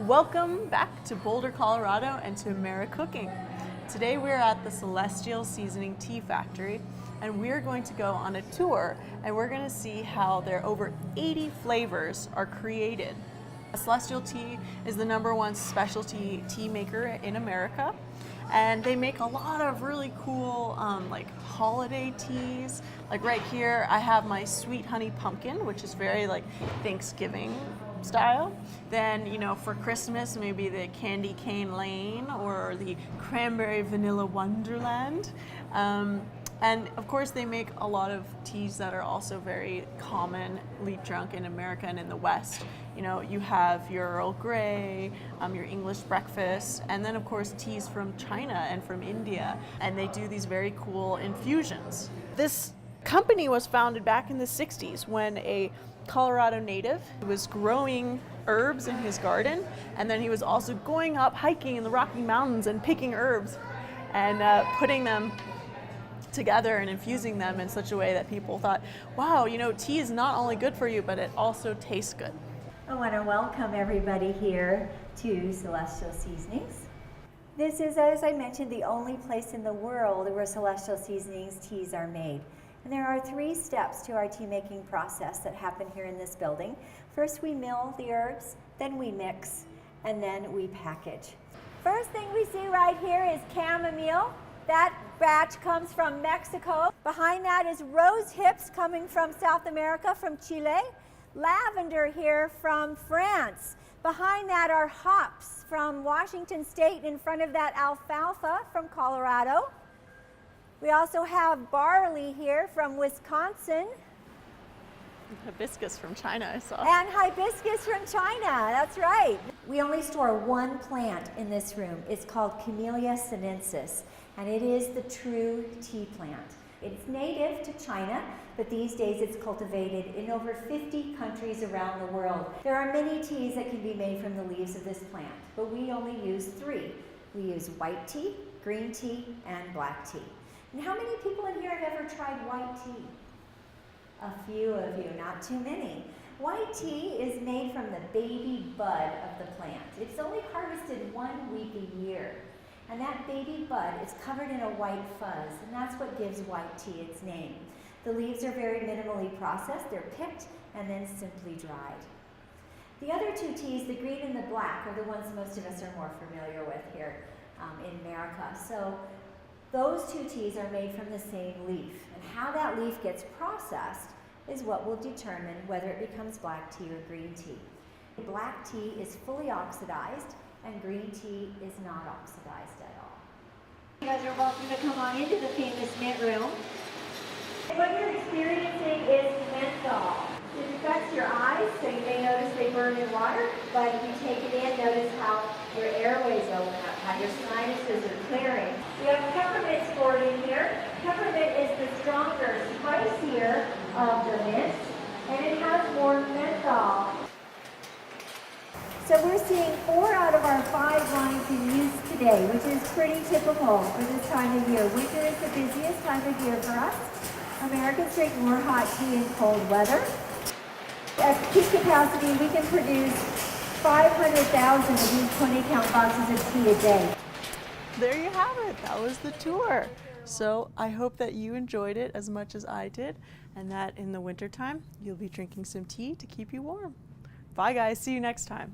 Welcome back to Boulder, Colorado and to AmeriCooking. Today we're at the Celestial Seasoning Tea Factory and we're going to go on a tour and we're going to see how their over 80 flavors are created. Celestial Tea is the #1 specialty tea maker in America, and they make a lot of really cool like holiday teas. Like right here I have my sweet honey pumpkin, which is very like Thanksgiving style. Then, you know, for Christmas, maybe the candy cane lane or the cranberry vanilla wonderland. And of course they make a lot of teas that are also very commonly drunk in America and in the West. You know, you have your Earl Grey, your English breakfast, and then of course teas from China and from India. And they do these very cool infusions. This company was founded back in the 60s when a Colorado native was growing herbs in his garden, and then he was also going up hiking in the Rocky Mountains and picking herbs and putting them together and infusing them in such a way that people thought, wow, you know, tea is not only good for you, but it also tastes good. I want to welcome everybody here to Celestial Seasonings. This is, as I mentioned, the only place in the world where Celestial Seasonings teas are made. And there are 3 steps to our tea making process that happen here in this building. First we mill the herbs, then we mix, and then we package. First thing we see right here is chamomile. That batch comes from Mexico. Behind that is rose hips coming from South America, from Chile. Lavender here from France. Behind that are hops from Washington State. In front of that, alfalfa from Colorado. We also have barley here from Wisconsin. Hibiscus from China, I saw. And hibiscus from China, that's right. We only store one plant in this room. It's called Camellia sinensis, and it is the true tea plant. It's native to China, but these days it's cultivated in over 50 countries around the world. There are many teas that can be made from the leaves of this plant, but we only use 3. We use white tea, green tea, and black tea. And how many people in here have ever tried white tea? A few of you, not too many. White tea is made from the baby bud of the plant. It's only harvested 1 week a year. And that baby bud is covered in a white fuzz, and that's what gives white tea its name. The leaves are very minimally processed. They're picked and then simply dried. The other 2 teas, the green and the black, are the ones most of us are more familiar with here in America. So those 2 teas are made from the same leaf, and how that leaf gets processed is what will determine whether it becomes black tea or green tea. Black tea is fully oxidized, and green tea is not oxidized at all. You guys are welcome to come on into the famous mint room. What you're experiencing is menthol. It affects your eyes, so you may notice they burn in water, but if you take it in, notice how your airways open up, how your sinuses are clearing. We have peppermint stored in here. Peppermint is the stronger, spicier of the mints, and it has more menthol. So we're seeing 4 out of our 5 lines in use today, which is pretty typical for this time of year. Winter is the busiest time of year for us. Americans drink more hot tea in cold weather. At peak capacity, we can produce 500,000 of these 20-count boxes of tea a day. There you have it. That was the tour. So I hope that you enjoyed it as much as I did, and that in the wintertime, you'll be drinking some tea to keep you warm. Bye guys, see you next time.